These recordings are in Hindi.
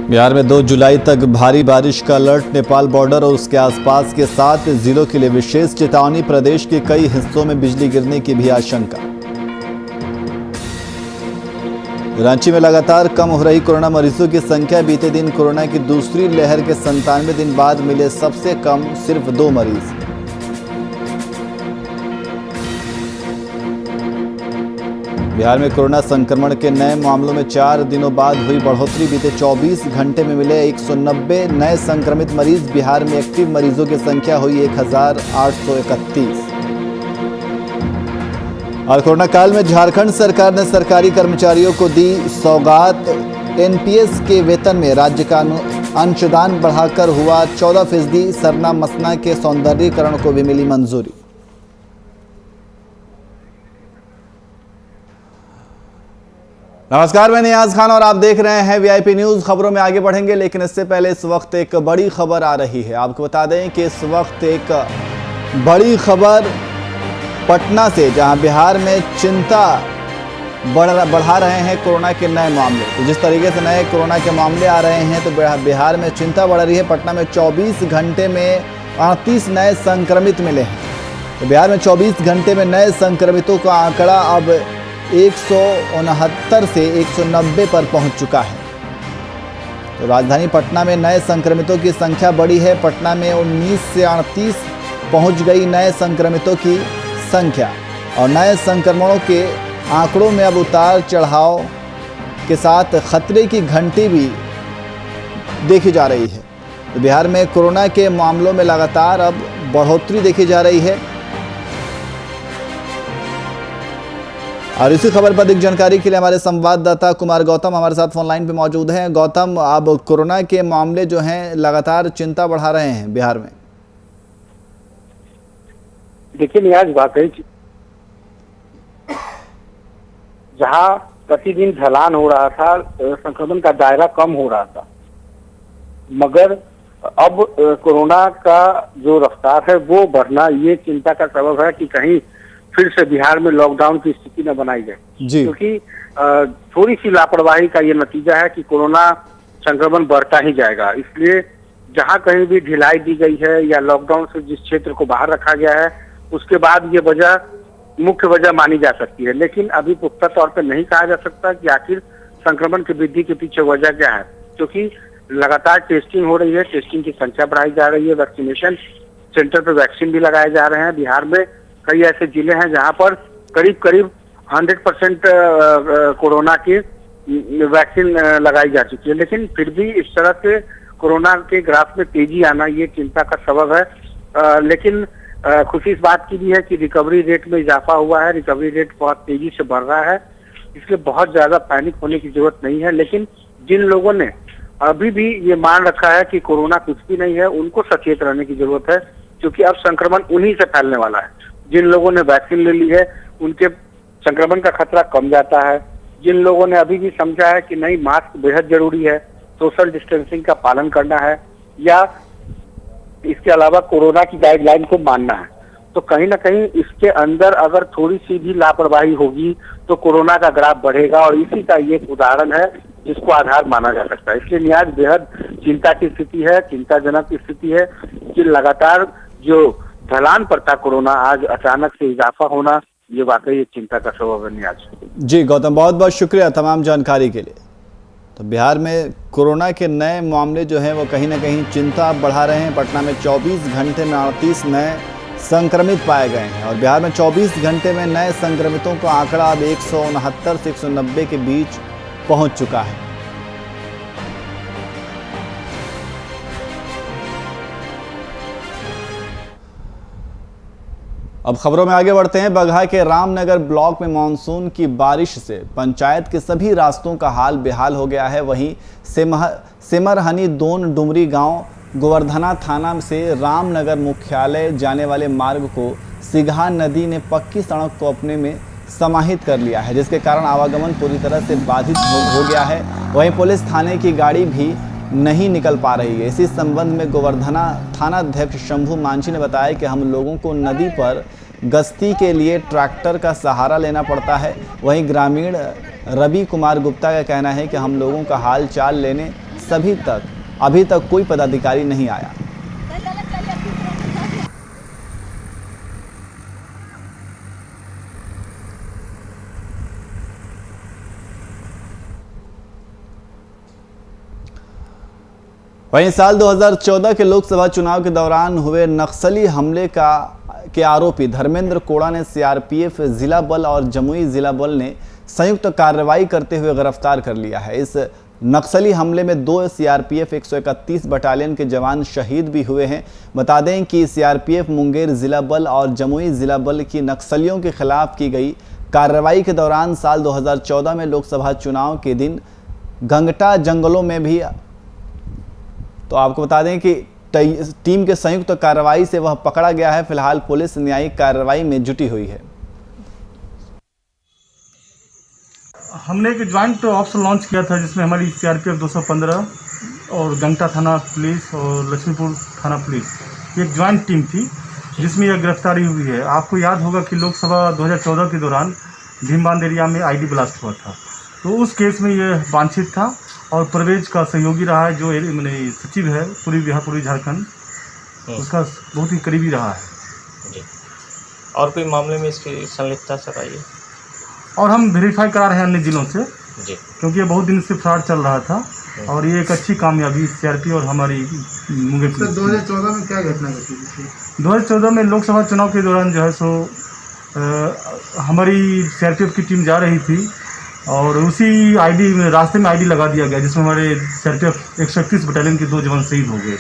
बिहार में 2 जुलाई तक भारी बारिश का अलर्ट। नेपाल बॉर्डर और उसके आसपास के 7 जिलों के लिए विशेष चेतावनी। प्रदेश के कई हिस्सों में बिजली गिरने की भी आशंका। रांची में लगातार कम हो रही कोरोना मरीजों की संख्या। बीते दिन कोरोना की दूसरी लहर के 97 दिन बाद मिले सबसे कम सिर्फ 2 मरीज। बिहार में कोरोना संक्रमण के नए मामलों में 4 दिनों बाद हुई बढ़ोतरी। बीते 24 घंटे में मिले 190 नए संक्रमित मरीज। बिहार में एक्टिव मरीजों की संख्या हुई 1831। और कोरोना काल में झारखंड सरकार ने सरकारी कर्मचारियों को दी सौगात। एनपीएस के वेतन में राज्य का अंशदान बढ़ाकर हुआ 14%। सरना मसना के सौंदर्यीकरण को भी मिली मंजूरी। नमस्कार, मैं नियाज खान और आप देख रहे हैं वीआईपी न्यूज। खबरों में आगे बढ़ेंगे, लेकिन इससे पहले इस वक्त एक बड़ी खबर आ रही है। आपको बता दें कि इस वक्त एक बड़ी खबर पटना से, जहां बिहार में चिंता बढ़ा रहे हैं कोरोना के नए मामले। तो जिस तरीके से नए कोरोना के मामले आ रहे हैं, तो बिहार में चिंता बढ़ रही है। पटना में 24 घंटे में 38 नए संक्रमित मिले हैं। तो बिहार में 24 घंटे में नए संक्रमितों का आंकड़ा अब 169 से 190 पर पहुंच चुका है। तो राजधानी पटना में नए संक्रमितों की संख्या बढ़ी है। पटना में 19 से 38 पहुंच गई नए संक्रमितों की संख्या। और नए संक्रमणों के आंकड़ों में अब उतार चढ़ाव के साथ खतरे की घंटी भी देखी जा रही है। तो बिहार में कोरोना के मामलों में लगातार अब बढ़ोतरी देखी जा रही है। और इसी खबर पर अधिक जानकारी के लिए हमारे संवाददाता कुमार गौतम हमारे साथ फोन लाइन पे मौजूद हैं। गौतम, अब कोरोना के मामले जो हैं लगातार चिंता बढ़ा रहे हैं बिहार में। देखिए नियाज, वाकई जहां प्रतिदिन ढलान हो रहा था, संक्रमण का दायरा कम हो रहा था, मगर अब कोरोना का जो रफ्तार है वो बढ़ना ये चिंता का सबब है कि कहीं फिर से बिहार में लॉकडाउन की स्थिति न बनाई जाए। क्योंकि थोड़ी सी लापरवाही का ये नतीजा है कि कोरोना संक्रमण बढ़ता ही जाएगा। इसलिए जहां कहीं भी ढिलाई दी गई है या लॉकडाउन से जिस क्षेत्र को बाहर रखा गया है, उसके बाद ये मुख्य वजह मानी जा सकती है। लेकिन अभी पुख्ता तौर पर नहीं कहा जा सकता कि आखिर संक्रमण की वृद्धि के पीछे वजह क्या है, क्योंकि लगातार टेस्टिंग हो रही है, टेस्टिंग की संख्या बढ़ाई जा रही है, वैक्सीनेशन सेंटर पर वैक्सीन भी लगाए जा रहे हैं। बिहार में कई ऐसे जिले हैं जहां पर करीब 100% कोरोना की वैक्सीन लगाई जा चुकी है। लेकिन फिर भी इस तरह से कोरोना के ग्राफ में तेजी आना ये चिंता का सबब है। लेकिन खुशी इस बात की भी है कि रिकवरी रेट में इजाफा हुआ है। रिकवरी रेट बहुत तेजी से बढ़ रहा है, इसलिए बहुत ज्यादा पैनिक होने की जरूरत नहीं है। लेकिन जिन लोगों ने अभी भी ये मान रखा है कि कोरोना कुछ भी नहीं है, उनको सचेत रहने की जरूरत है, क्योंकि अब संक्रमण उन्हीं से फैलने वाला है। जिन लोगों ने वैक्सीन ले ली है उनके संक्रमण का खतरा कम जाता है। जिन लोगों ने अभी भी समझा है कि नहीं, मास्क बेहद जरूरी है, सोशल डिस्टेंसिंग का पालन करना है, या इसके अलावा कोरोना की गाइडलाइन को मानना है, तो कहीं ना कहीं इसके अंदर अगर थोड़ी सी भी लापरवाही होगी तो कोरोना का ग्राफ बढ़ेगा। और इसी का ये एक उदाहरण है जिसको आधार माना जा सकता है। इसलिए न्याज बेहद चिंता की स्थिति है, चिंताजनक स्थिति है कि लगातार जो ढलान पर था कोरोना, आज अचानक से इजाफा होना, ये वाकई एक चिंता का सबब है। न्याज जी गौतम, बहुत बहुत शुक्रिया तमाम जानकारी के लिए। तो बिहार में कोरोना के नए मामले जो हैं वो कहीं ना कहीं चिंता बढ़ा रहे हैं। पटना में 24 घंटे में 38 नए संक्रमित पाए गए हैं। और बिहार में 24 घंटे में नए संक्रमितों का आंकड़ा अब 169 से 190 के बीच पहुंच चुका है। अब खबरों में आगे बढ़ते हैं। बगहा के रामनगर ब्लॉक में मानसून की बारिश से पंचायत के सभी रास्तों का हाल बेहाल हो गया है। वहीं सिमरहनी दोन डुमरी गांव गोवर्धना थाना से रामनगर मुख्यालय जाने वाले मार्ग को सिघा नदी ने पक्की सड़क को अपने में समाहित कर लिया है, जिसके कारण आवागमन पूरी तरह से बाधित हो गया है। वहीं पुलिस थाने की गाड़ी भी नहीं निकल पा रही है। इसी संबंध में गोवर्धना थाना अध्यक्ष शंभू मांझी ने बताया कि हम लोगों को नदी पर गश्ती के लिए ट्रैक्टर का सहारा लेना पड़ता है। वहीं ग्रामीण रवि कुमार गुप्ता का कहना है कि हम लोगों का हाल चाल लेने अभी तक कोई पदाधिकारी नहीं आया। वहीं साल 2014 के लोकसभा चुनाव के दौरान हुए नक्सली हमले के आरोपी धर्मेंद्र कोड़ा ने सीआरपीएफ जिला बल और जमुई जिला बल ने संयुक्त कार्रवाई करते हुए गिरफ्तार कर लिया है। इस नक्सली हमले में 2 सीआरपीएफ 131 बटालियन के जवान शहीद भी हुए हैं। बता दें कि सीआरपीएफ मुंगेर जिला बल और जमुई जिला बल की नक्सलियों के खिलाफ की गई कार्रवाई के दौरान साल 2014 में लोकसभा चुनाव के दिन गंगटा जंगलों में भी, तो आपको बता दें कि टीम के संयुक्त कार्रवाई से वह पकड़ा गया है। फिलहाल पुलिस न्यायिक कार्रवाई में जुटी हुई है। हमने एक ज्वाइंट ऑप्शन लॉन्च किया था जिसमें हमारी सीआरपीएफ 215 और गंगटा थाना पुलिस और लक्ष्मीपुर थाना पुलिस एक ज्वाइंट टीम थी जिसमें यह गिरफ्तारी हुई है। आपको याद होगा कि लोकसभा 2014 के दौरान भीमबांध एरिया में आईडी ब्लास्ट हुआ था, तो उस केस में यह वांछित था और परवेज का सहयोगी रहा है, जो मैंने सचिव है पूर्वी झारखंड, उसका बहुत ही करीबी रहा है जी। और कोई मामले में इसकी संलिप्तता सर आई है? और हम वेरीफाई करा रहे हैं अन्य जिलों से जी, क्योंकि ये बहुत दिन से फ्रॉड चल रहा था और ये एक अच्छी कामयाबी सीआरपी और हमारी मुंगेर पुलिस। 2014 में क्या घटना घटी थी? 2014 में लोकसभा चुनाव के दौरान जो है सो हमारी सीआरपीएफ की टीम जा रही थी और उसी आईडी में रास्ते में आईडी लगा दिया गया जिसमें हमारे सीआरपीएफ 131 बटालियन के 2 जवान शहीद हो गए।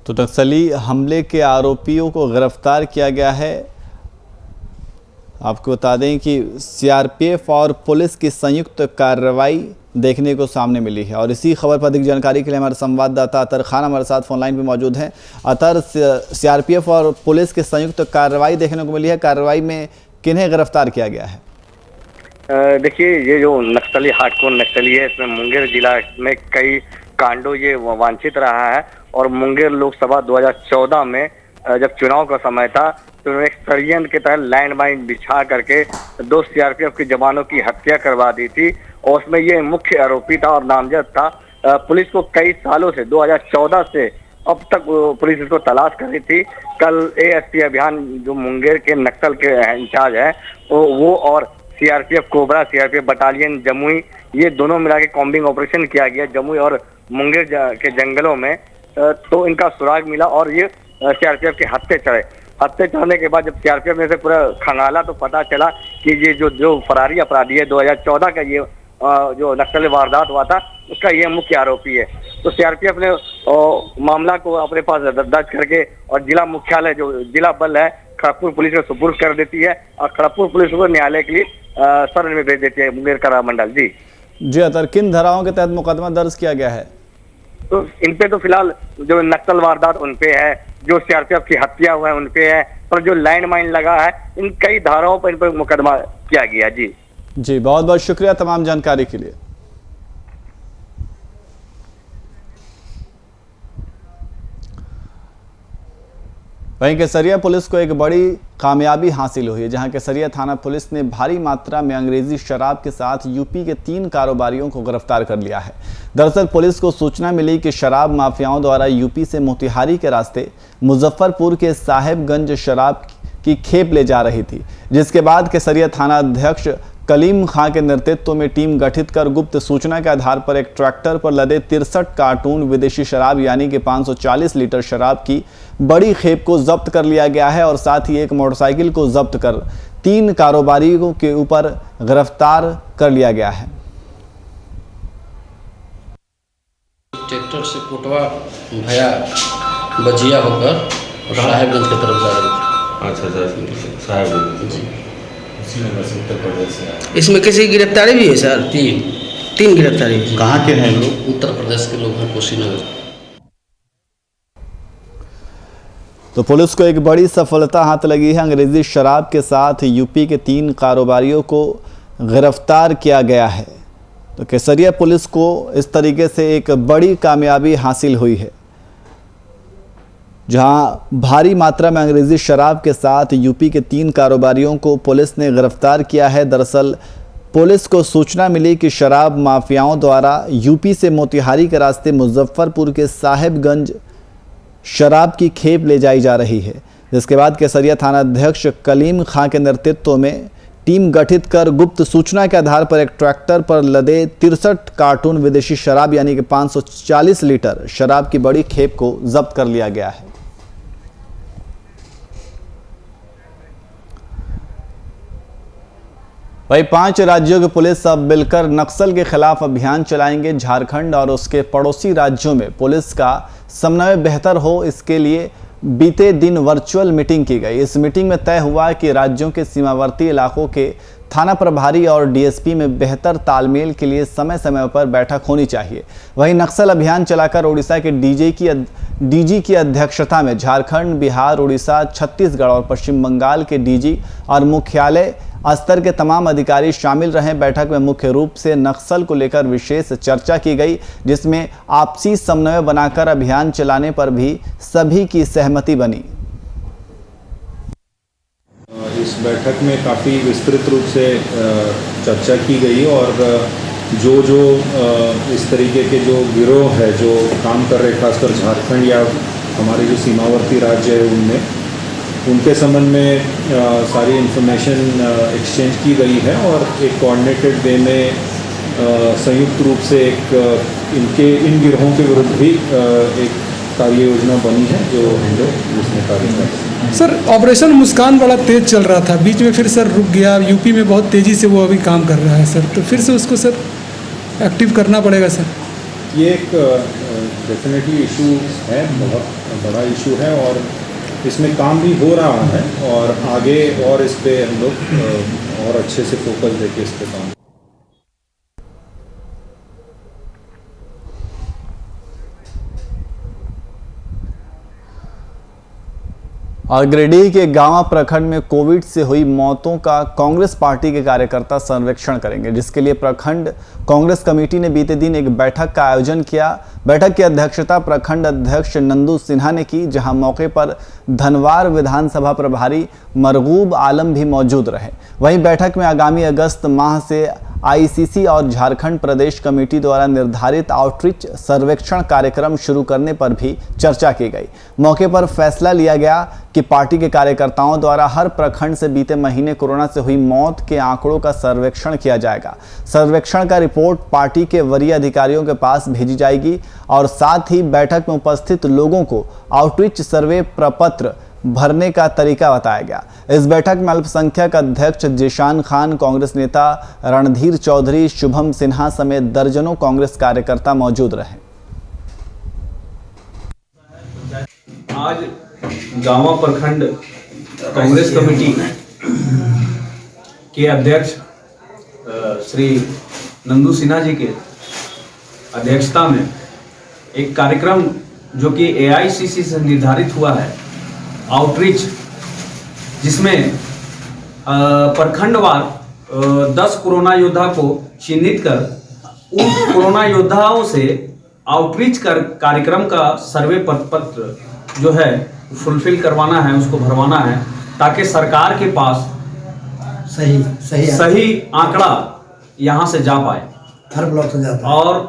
तो नक्सली हमले के आरोपियों को गिरफ्तार किया गया है। आपको बता दें कि सीआरपीएफ और पुलिस की संयुक्त कार्रवाई देखने को सामने मिली है। और इसी खबर पर अधिक जानकारी के लिए हमारे संवाददाता अतर खान हमारे साथ फोन लाइन पर मौजूद हैं। अतर, सीआरपीएफ और पुलिस की संयुक्त कार्रवाई देखने को मिली है, कार्रवाई में किन्हें गिरफ्तार किया गया है? देखिए, ये जो नक्सली हार्डकोर नक्सली है, इसमें मुंगेर जिला में कई कांडों ये वांछित रहा है। और मुंगेर लोकसभा 2014 में जब चुनाव का समय था तो एक षड्यंत्र के तहत लैंडमाइन बिछा करके 2 सीआरपीएफ के जवानों की हत्या करवा दी थी और उसमें ये मुख्य आरोपी था और नामजद था। पुलिस को कई सालों से 2014 से अब तक पुलिस इसको तलाश कर रही थी। कल एएसपी अभियान जो मुंगेर के नक्सल के इंचार्ज है वो और CRPF cobra, CRPF battalion Jamui, ये दोनों मिला के कॉम्बिंग ऑपरेशन किया गया जमुई और मुंगेर के जंगलों में। तो इनका सुराग मिला और ये सीआरपीएफ के हत्थे चढ़ने के बाद जब सीआरपीएफ ने से पूरा खंगाला तो पता चला कि ये जो फरारी अपराधी है 2014 का ये जो नक्सली वारदात हुआ था उसका ये मुख्य आरोपी है। तो सीआरपीएफ ने मामला को अपने पास दर्ज करके और जिला मुख्यालय जो जिला बल है खड़गपुर पुलिस में सुपुर्द कर देती है और खड़गपुर पुलिस को न्यायालय के लिए सर में भेज देती है मुंगेर कारा मंडल। जी अतर, किन धाराओं के तहत मुकदमा दर्ज किया गया है? तो इन पे तो फिलहाल जो नक्सल वारदात उन पे है, जो सीआरपीएफ की हत्या हुआ है उन पे है, और जो लैंडमाइन लगा है इन कई धाराओं पर इन पर मुकदमा किया गया। जी, बहुत बहुत शुक्रिया तमाम जानकारी के लिए। वहीं केसरिया पुलिस को एक बड़ी कामयाबी हासिल हुई है, जहां केसरिया थाना पुलिस ने भारी मात्रा में अंग्रेजी शराब के साथ यूपी के 3 कारोबारियों को गिरफ्तार कर लिया है। दरअसल पुलिस को सूचना मिली कि शराब माफियाओं द्वारा यूपी से मोतिहारी के रास्ते मुजफ्फरपुर के साहेबगंज शराब की खेप ले जा रही थी, जिसके बाद केसरिया थाना अध्यक्ष कलीम खां के नेतृत्व में टीम गठित कर गुप्त सूचना के आधार पर एक ट्रैक्टर पर लदे 63 कार्टून विदेशी शराब यानी कि 540 लीटर शराब की बड़ी खेप को जब्त कर लिया गया है और साथ ही एक मोटरसाइकिल को जब्त कर 3 कारोबारियों के ऊपर गिरफ्तार कर लिया गया है। ट्रैक्टर से कोटवा भया बजिया होकर साहेबगंज की तरफ जा रही थी। अच्छा, साहेबगंज जी। उत्तर प्रदेश से इसमें किसी की गिरफ्तारी भी है सर? 3 गिरफ्तारी। कहाँ के हैं लोग? उत्तर प्रदेश के लोग हैं, कुशीनगर। तो पुलिस को एक बड़ी सफलता हाथ लगी है। अंग्रेजी शराब के साथ यूपी के 3 कारोबारियों को गिरफ्तार किया गया है। तो केसरिया पुलिस को इस तरीके से एक बड़ी कामयाबी हासिल हुई है, जहां भारी मात्रा में अंग्रेजी शराब के साथ यूपी के 3 कारोबारियों को पुलिस ने गिरफ्तार किया है। दरअसल पुलिस को सूचना मिली कि शराब माफियाओं द्वारा यूपी से मोतिहारी के रास्ते मुजफ्फरपुर के साहिबगंज शराब की खेप ले जाई जा रही है, जिसके बाद केसरिया थाना अध्यक्ष कलीम खां के नेतृत्व में टीम गठित कर गुप्त सूचना के आधार पर एक ट्रैक्टर पर लदे 63 कार्टून विदेशी शराब यानी कि 540 लीटर शराब की बड़ी खेप को जब्त कर लिया गया है। वहीं 5 राज्यों की पुलिस अब मिलकर नक्सल के खिलाफ अभियान चलाएंगे। झारखंड और उसके पड़ोसी राज्यों में पुलिस का समन्वय बेहतर हो, इसके लिए बीते दिन वर्चुअल मीटिंग की गई। इस मीटिंग में तय हुआ कि राज्यों के सीमावर्ती इलाकों के थाना प्रभारी और डीएसपी में बेहतर तालमेल के लिए समय समय पर बैठक होनी चाहिए। वहीं नक्सल अभियान चलाकर ओडिशा के डीजी की अध्यक्षता में झारखंड, बिहार, उड़ीसा, छत्तीसगढ़ और पश्चिम बंगाल के डीजी और मुख्यालय स्तर के तमाम अधिकारी शामिल रहे। बैठक में मुख्य रूप से नक्सल को लेकर विशेष चर्चा की गई, जिसमें आपसी समन्वय बनाकर अभियान चलाने पर भी सभी की सहमति बनी। इस बैठक में काफ़ी विस्तृत रूप से चर्चा की गई और जो इस तरीके के जो गिरोह है जो काम कर रहे, खासकर झारखंड या हमारे जो सीमावर्ती राज्य है उनमें, उनके संबंध में सारी इन्फॉर्मेशन एक्सचेंज की गई है और एक कोऑर्डिनेटेड वे में संयुक्त रूप से इन गिरोहों के विरुद्ध भी एक कार्य योजना बनी है जो हम लोग उसमें कार्य कर रहे हैं। सर, ऑपरेशन मुस्कान बड़ा तेज चल रहा था, बीच में फिर सर रुक गया। यूपी में बहुत तेज़ी से वो अभी काम कर रहा है सर, तो फिर से उसको सर एक्टिव करना पड़ेगा सर। ये एक डेफिनेटली इशू है, बहुत बड़ा इशू है और इसमें काम भी हो रहा है और आगे और इस पे हम लोग और अच्छे से फोकस देके इस पे काम। और गिरिडीह के गांवा प्रखंड में कोविड से हुई मौतों का कांग्रेस पार्टी के कार्यकर्ता सर्वेक्षण करेंगे, जिसके लिए प्रखंड कांग्रेस कमेटी ने बीते दिन एक बैठक का आयोजन किया। बैठक की अध्यक्षता प्रखंड अध्यक्ष नंदू सिन्हा ने की, जहां मौके पर धनवार विधानसभा प्रभारी मरगूब आलम भी मौजूद रहे। वहीं बैठक में आगामी अगस्त माह से आईसीसी और झारखंड प्रदेश कमेटी द्वारा निर्धारित आउटरीच सर्वेक्षण कार्यक्रम शुरू करने पर भी चर्चा की गई। मौके पर फैसला लिया गया कि पार्टी के कार्यकर्ताओं द्वारा हर प्रखंड से बीते महीने कोरोना से हुई मौत के आंकड़ों का सर्वेक्षण किया जाएगा। सर्वेक्षण का रिपोर्ट पार्टी के वरीय अधिकारियों के पास भेजी जाएगी और साथ ही बैठक में उपस्थित लोगों को आउटरीच सर्वे प्रपत्र भरने का तरीका बताया गया। इस बैठक में अल्पसंख्यक अध्यक्ष जिशान खान, कांग्रेस नेता रणधीर चौधरी, शुभम सिन्हा समेत दर्जनों कांग्रेस कार्यकर्ता मौजूद रहे। आज गांवा प्रखंड कांग्रेस कमेटी के अध्यक्ष श्री नंदू सिन्हा जी के अध्यक्षता में एक कार्यक्रम जो कि एआईसीसी से निर्धारित हुआ है, आउटरीच, जिसमें प्रखंडवार 10 कोरोना योद्धा को चिन्हित कर उन कोरोना योद्धाओं से आउटरीच कर कार्यक्रम का सर्वे पत्र जो है फुलफिल करवाना है, उसको भरवाना है, ताकि सरकार के पास सही आंकड़ा यहाँ से जा पाए, हर ब्लॉक से जा पाए और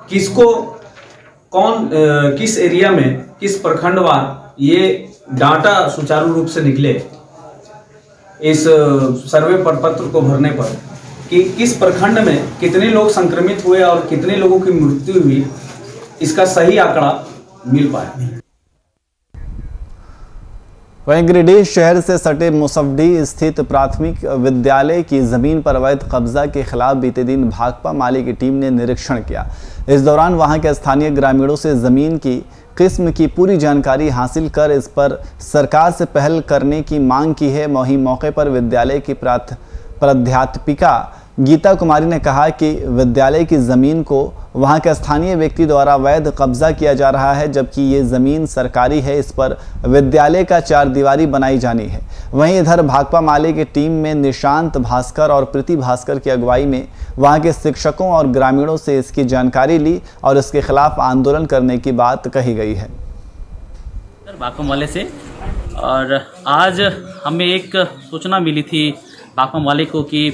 किसको कौन किस एरिया में किस प्रखंडवार ये डाटा सुचारू रूप से निकले इस सर्वे प्रपत्र को भरने पर कि किस प्रखंड में कितने लोग संक्रमित हुए और कितने लोगों की मृत्यु हुई, इसका सही आंकड़ा मिल पाए। वहीं गिरिडीह शहर से सटे मुसफ्डी स्थित प्राथमिक विद्यालय की जमीन पर अवैध कब्जा के खिलाफ बीते दिन भाकपा माले की टीम ने निरीक्षण किया। इस दौरान वहां के स्थानीय ग्रामीणों से जमीन की किस्म की पूरी जानकारी हासिल कर इस पर सरकार से पहल करने की मांग की है। वहीं मौके पर विद्यालय की प्राध्यापिका गीता कुमारी ने कहा कि विद्यालय की ज़मीन को वहां के स्थानीय व्यक्ति द्वारा अवैध कब्जा किया जा रहा है, जबकि ये ज़मीन सरकारी है। इस पर विद्यालय का 4 दीवारी बनाई जानी है। वहीं इधर भाकपा माले की टीम में निशांत भास्कर और प्रीति भास्कर की अगुवाई में वहां के शिक्षकों और ग्रामीणों से इसकी जानकारी ली और इसके खिलाफ आंदोलन करने की बात कही गई है। भाकपा माले से और आज हमें एक सूचना मिली थी भाकपा माले को कि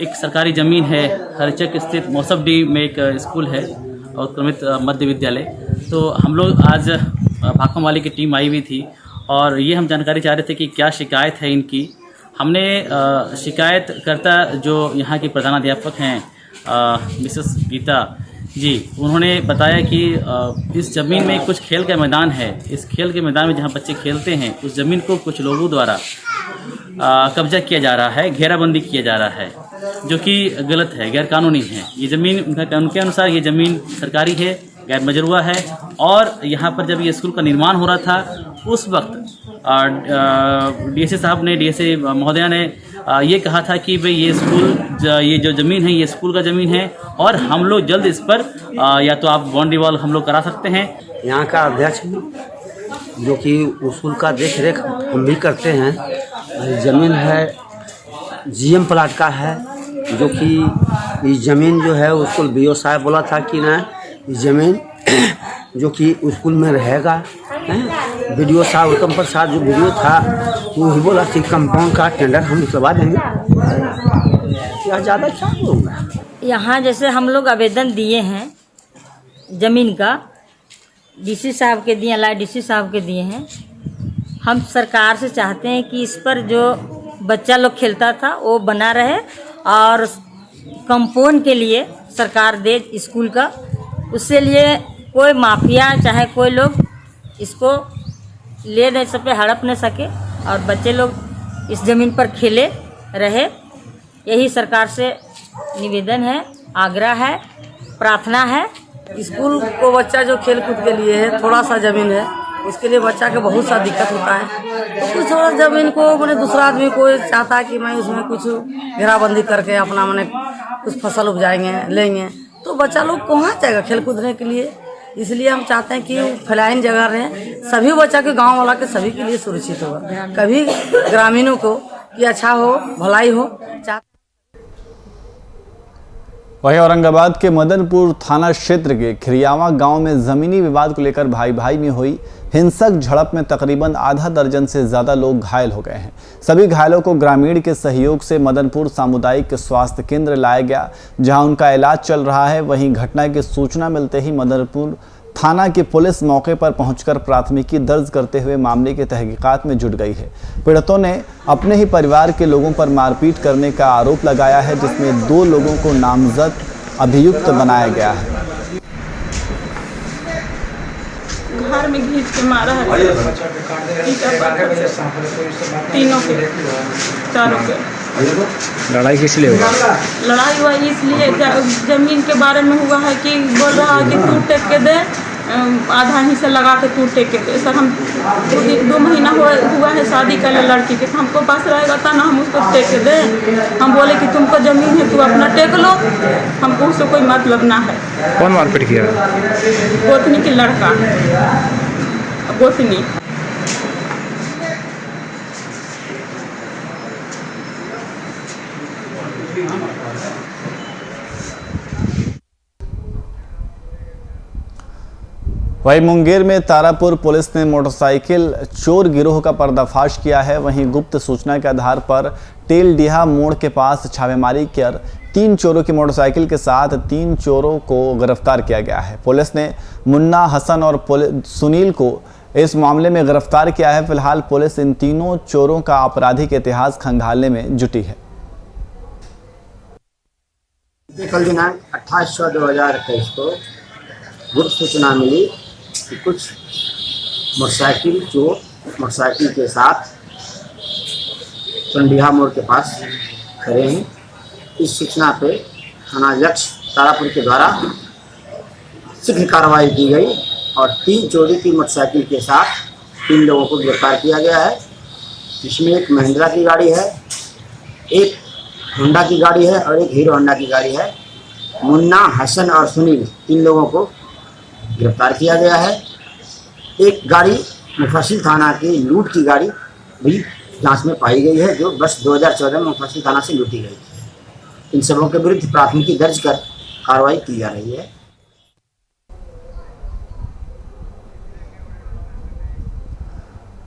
एक सरकारी ज़मीन है हरिचक स्थित मौसबडी में एक स्कूल है उत्क्रमित मध्य विद्यालय। तो हम लोग आज भाकपा माले की टीम आई हुई थी और ये हम जानकारी चाह रहे थे कि क्या शिकायत है इनकी। हमने शिकायतकर्ता जो यहाँ की प्रधानाध्यापक हैं मिसेस गीता जी, उन्होंने बताया कि इस ज़मीन में कुछ खेल का मैदान है। इस खेल के मैदान में जहाँ बच्चे खेलते हैं उस ज़मीन को कुछ लोगों द्वारा कब्जा किया जा रहा है, घेराबंदी किया जा रहा है, जो कि गलत है, गैरकानूनी है। ये ज़मीन उनके अनुसार ये ज़मीन सरकारी है, गैर मजरूआ है। और यहाँ पर जब ये स्कूल का निर्माण हो रहा था उस वक्त डीएसए साहब ने, डीएसए महोदया ने ये कहा था कि भाई ये स्कूल, ये जो ज़मीन है ये स्कूल का ज़मीन है और हम लोग जल्द इस पर या तो आप बाउंड्री वॉल हम लोग करा सकते हैं। यहाँ का अध्यक्ष जो कि स्कूल का देख रेख हम भी करते हैं। ज़मीन है जीएम प्लाट का है, जो कि इस ज़मीन जो है उसको बीओ साहब बोला था कि ना ज़मीन जो कि स्कूल में रहेगा। वीडियो साहब उत्तम प्रसाद जो वीडियो था वो ही बोला कि कंपाउंड का टेंडर हम निकलवा देंगे। क्या ज़्यादा क्या होगा। यहाँ जैसे हम लोग आवेदन दिए हैं ज़मीन का, डीसी साहब के दिए, लाइट डीसी साहब के दिए हैं। हम सरकार से चाहते हैं कि इस पर जो बच्चा लोग खेलता था वो बना रहे और कंपाउंड के लिए सरकार दे स्कूल का। उससे लिए कोई माफिया चाहे कोई लोग इसको ले नहीं सके, हड़प नहीं सके और बच्चे लोग इस ज़मीन पर खेले रहे। यही सरकार से निवेदन है, आग्रह है, प्रार्थना है। स्कूल को बच्चा जो खेल कूद के लिए है, थोड़ा सा ज़मीन है, उसके लिए बच्चा के बहुत सा दिक्कत होता है। तो कुछ थोड़ा ज़मीन को मैंने दूसरा आदमी को चाहता है कि मैं उसमें कुछ घेराबंदी करके अपना मैंने कुछ फसल उपजाएंगे, लेंगे, तो बच्चा लोग कहाँ जाएगा खेल कूदने के लिए। इसलिए हम चाहते हैं कि फैलाइन जगह रहे, सभी बच्चा के गांव वाला के सभी के लिए सुरक्षित होगा, कभी ग्रामीणों को कि अच्छा हो, भलाई हो। वहीं औरंगाबाद के मदनपुर थाना क्षेत्र के खिरियावा गांव में जमीनी विवाद को लेकर भाई भाई में हुई हिंसक झड़प में तकरीबन आधा दर्जन से ज्यादा लोग घायल हो गए हैं। सभी घायलों को ग्रामीण के सहयोग से मदनपुर सामुदायिक स्वास्थ्य केंद्र लाया गया, जहां उनका इलाज चल रहा है। वहीं घटना की सूचना मिलते ही मदनपुर थाना की पुलिस मौके पर पहुंचकर प्राथमिकी दर्ज करते हुए मामले की तहकीकात में जुट गई है। पीड़ितों ने अपने ही परिवार के लोगों पर मारपीट करने का आरोप लगाया है, जिसमें 2 लोगों को नामजद अभियुक्त बनाया गया है। घर में घींच के मारा है तीनों के, चारों के। लड़ाई किस लिए हुई? लड़ाई हुआ इसलिए जमीन के बारे में हुआ है कि बोल रहा है कि तू टेक के दे, आधा हिस्सा लगा के तू टेक के दे। सर हम 2 महीना हुआ है शादी कर ले लड़की के, हमको पास रहेगा था ना हम उसको टेक के दे। हम बोले कि तुमको जमीन है तू अपना टेक लो, हमको उससे कोई मतलब ना है। कौन मारपीट किया? गोतनी की लड़का, गोतनी। वहीं मुंगेर में तारापुर पुलिस ने मोटरसाइकिल चोर गिरोह का पर्दाफाश किया है। वहीं गुप्त सूचना के आधार पर तेलडीहा मोड़ के पास छापेमारी कर 3 चोरों की मोटरसाइकिल के साथ 3 चोरों को गिरफ्तार किया गया है। पुलिस ने मुन्ना, हसन और सुनील को इस मामले में गिरफ्तार किया है। फिलहाल पुलिस इन तीनों चोरों का आपराधिक इतिहास खंगालने में जुटी है। कल दिनांक 28/6/2021 को गुप्त सूचना मिली कि कुछ मोटरसाइकिल चोर मोटरसाइकिल के साथ तेलडीहा मोड़ के पास खड़े हैं। इस सूचना पे थानाध्यक्ष तारापुर के द्वारा शीघ्र कार्रवाई की गई और 3 चोरी की मोटरसाइकिल के साथ 3 लोगों को गिरफ्तार किया गया है। इसमें एक महिंद्रा की गाड़ी है, एक होंडा की गाड़ी है और एक हीरो होंडा की गाड़ी है। मुन्ना, हसन और सुनील, 3 लोगों को गिरफ्तार किया गया है। एक गाड़ी मुफस्सिल थाना की लूट की गाड़ी भी जांच में पाई गई है, जो वर्ष 2014 में मुफस्सिल थाना से लूटी गई। इन सबों के विरुद्ध प्राथमिकी दर्ज कर कार्रवाई की जा रही है।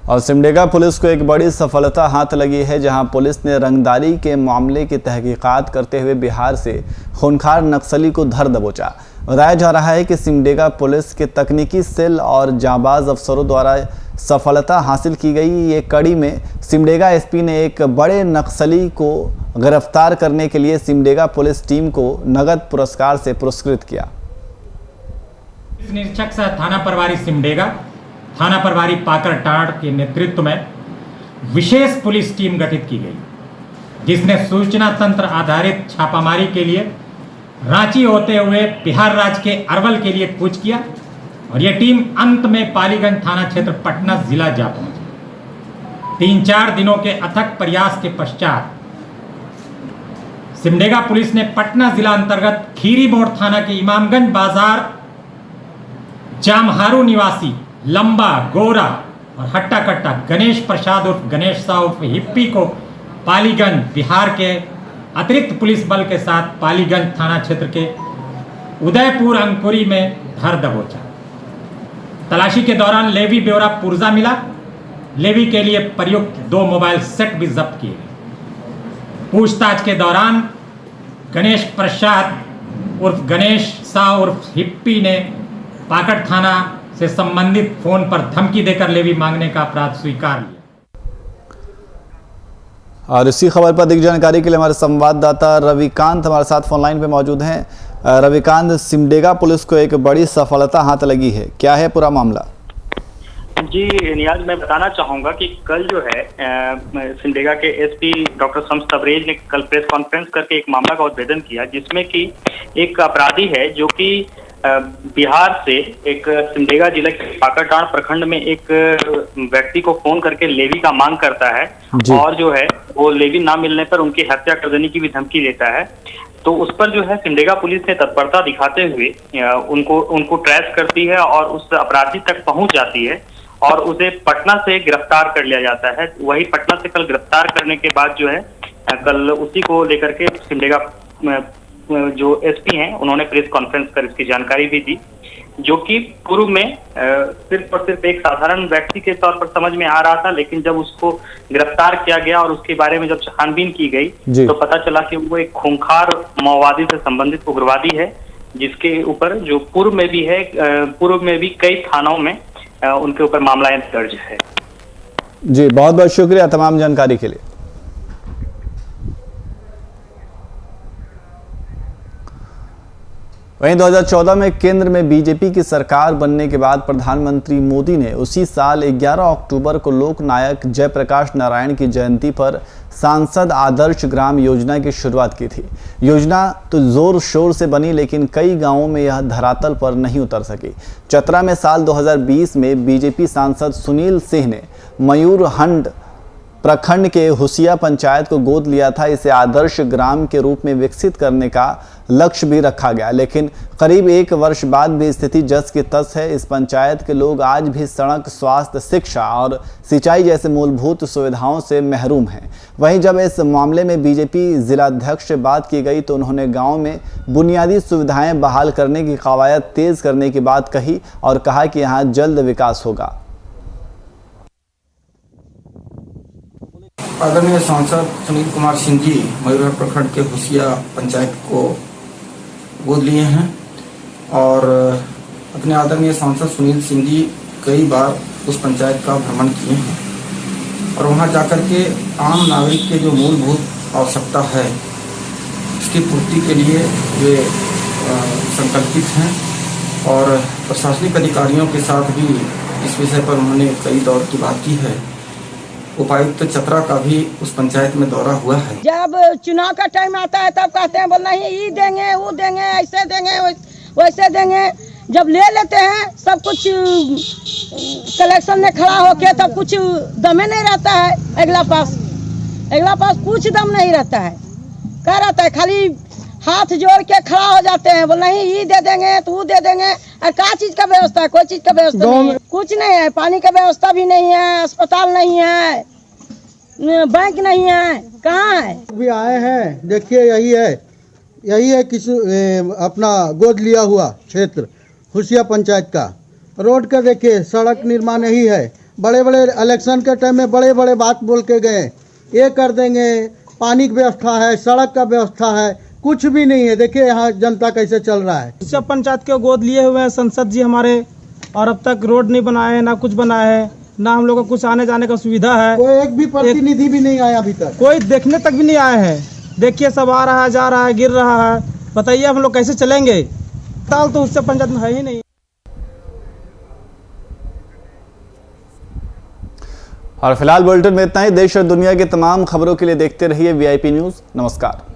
और सिमडेगा पुलिस को एक बड़ी सफलता हाथ लगी है, जहां पुलिस ने रंगदारी के मामले की तहकीकात करते हुए बिहार से खूंखार नक्सली को धर दबोचा। बताया जा रहा है कि सिमडेगा पुलिस के तकनीकी सेल और जाबाज अफसरों द्वारा सफलता हासिल की गई। ये कड़ी में सिमडेगा एसपी ने एक बड़े नक्सली को गिरफ्तार करने के लिए सिमडेगा पुलिस टीम को नगद पुरस्कार से पुरस्कृत किया। निरीक्षक सह थाना प्रभारी सिमडेगा, थाना प्रभारी पाकरटांड के नेतृत्व में विशेष पुलिस टीम गठित की गई, जिसने सूचना तंत्र आधारित छापामारी के लिए रांची होते हुए बिहार राज्य के अरवल के लिए कूच किया और यह टीम अंत में पालीगंज थाना क्षेत्र पटना जिला जा पहुंची। 3-4 दिनों के अथक प्रयास के पश्चात सिमडेगा पुलिस ने पटना जिला अंतर्गत खीरी मोड़ थाना के इमामगंज बाजार जामहारू निवासी लंबा, गोरा और हट्टा कट्टा गणेश प्रसाद उर्फ गणेश साह उर्फ हिप्पी को पालीगंज बिहार के अतिरिक्त पुलिस बल के साथ पालीगंज थाना क्षेत्र के उदयपुर अंकुरी में धर दबोचा। तलाशी के दौरान लेवी ब्यौरा पुर्जा मिला। लेवी के लिए प्रयुक्त 2 मोबाइल सेट भी जब्त किए गए। पूछताछ के दौरान गणेश प्रसाद उर्फ गणेश साह उर्फ हिप्पी ने पाकड़ थाना से संबंधित फोन पर धमकी देकर लेवी मांगने का अपराध स्वीकार लिया। और इसी खबर पर अधिक जानकारी के लिए हमारे संवाददाता रविकांत हमारे साथ फोन लाइन पे मौजूद हैं। रविकांत, सिमडेगा पुलिस को एक बड़ी सफलता हाथ लगी है, क्या है पूरा मामला? जी नियाज, मैं बताना चाहूंगा कि कल जो है सिमडेगा के एसपी डॉक्टर शम्स तबरेज ने कल प्रेस कॉन्फ्रेंस करके एक मामला का उद्भेदन किया, जिसमें कि एक अपराधी है जो कि बिहार से एक सिमडेगा जिले के पाकरटांड प्रखंड में एक व्यक्ति को फोन करके लेवी का मांग करता है और जो है वो लेवी ना मिलने पर उनकी हत्या कर देने की भी धमकी देता है। तो उस पर जो है सिमडेगा पुलिस ने तत्परता दिखाते हुए उनको ट्रेस करती है और उस अपराधी तक पहुंच जाती है और उसे पटना से गिरफ्तार कर लिया जाता है। वही पटना से कल गिरफ्तार करने के बाद जो है कल उसी को लेकर के सिमडेगा जो एसपी हैं उन्होंने प्रेस कॉन्फ्रेंस कर इसकी जानकारी भी दी, जो कि पूर्व में सिर्फ और सिर्फ एक साधारण व्यक्ति के तौर पर समझ में आ रहा था, लेकिन जब उसको गिरफ्तार किया गया और उसके बारे में जब छानबीन की गई तो पता चला कि वो एक खूंखार माओवादी से संबंधित उग्रवादी है, जिसके ऊपर जो पूर्व में भी कई थानों में उनके ऊपर मामला दर्ज है। जी बहुत बहुत शुक्रिया तमाम जानकारी के लिए। वहीं 2014 में केंद्र में बीजेपी की सरकार बनने के बाद प्रधानमंत्री मोदी ने उसी साल 11 अक्टूबर को लोकनायक जयप्रकाश नारायण की जयंती पर सांसद आदर्श ग्राम योजना की शुरुआत की थी। योजना तो जोर शोर से बनी, लेकिन कई गांवों में यह धरातल पर नहीं उतर सकी। चतरा में साल 2020 में बीजेपी सांसद सुनील सिंह ने मयूरहंड प्रखंड के हुसिया पंचायत को गोद लिया था। इसे आदर्श ग्राम के रूप में विकसित करने का लक्ष्य भी रखा गया, लेकिन करीब 1 वर्ष बाद भी स्थिति जस की तस है। इस पंचायत के लोग आज भी सड़क, स्वास्थ्य, शिक्षा और सिंचाई जैसे मूलभूत सुविधाओं से महरूम हैं। वहीं जब इस मामले में बीजेपी जिलाध्यक्ष से बात की गई तो उन्होंने गांव में बुनियादी सुविधाएं बहाल करने की कवायद तेज करने की बात कही और कहा कि यहां जल्द विकास होगा। आदरणीय सांसद सुनील कुमार सिंह जी मयूरहंड प्रखंड के हुसिया पंचायत को गोद लिए हैं और अपने आदरणीय सांसद सुनील सिंह जी कई बार उस पंचायत का भ्रमण किए हैं और वहां जाकर के आम नागरिक के जो मूलभूत आवश्यकता है उसकी पूर्ति के लिए वे संकल्पित हैं और प्रशासनिक अधिकारियों के साथ भी इस विषय पर उन्होंने कई दौर की बात की है। उपायुक्त चतरा का भी उस पंचायत में दौरा हुआ है। जब चुनाव का टाइम आता है तब कहते हैं बोल नहीं ये देंगे वो देंगे ऐसे देंगे वैसे देंगे। जब ले लेते हैं सब कुछ कलेक्शन में खड़ा होके तब कुछ दमे नहीं रहता है। अगला पास कुछ दम नहीं रहता है। क्या रहता है, खाली हाथ जोड़ के खड़ा हो जाते हैं, बोल नहीं ये दे देंगे तो वो दे देंगे। क्या चीज का व्यवस्था है? कोई चीज का व्यवस्था नहीं है, कुछ नहीं है। पानी का व्यवस्था भी नहीं है, अस्पताल नहीं है, बैंक नहीं है, कहाँ है? भी आए हैं, देखिए यही है किसी अपना गोद लिया हुआ क्षेत्र हुसिया पंचायत का। रोड का देखिए, सड़क निर्माण यही है। बड़े बड़े इलेक्शन के टाइम में बड़े बड़े बात बोल के गए, ये कर देंगे, पानी की व्यवस्था है, सड़क का व्यवस्था है, कुछ भी नहीं है। देखिए यहाँ जनता कैसे चल रहा है। हुसिया पंचायत के गोद लिए हुए हैं संसद जी हमारे, और अब तक रोड नहीं बनाए हैं, ना कुछ बनाया है, ना हम लोग को कुछ आने जाने का सुविधा है। कोई एक भी प्रतिनिधि भी नहीं आया अभी तक, कोई देखने तक भी नहीं आए हैं। देखिए सब आ रहा है, जा रहा है, गिर रहा है, बताइए हम लोग कैसे चलेंगे? ताल तो हुसिया पंचायत में है ही नहीं। और फिलहाल बुलेटिन में इतना ही। देश और दुनिया की तमाम खबरों के लिए देखते रहिए VIP न्यूज़। नमस्कार।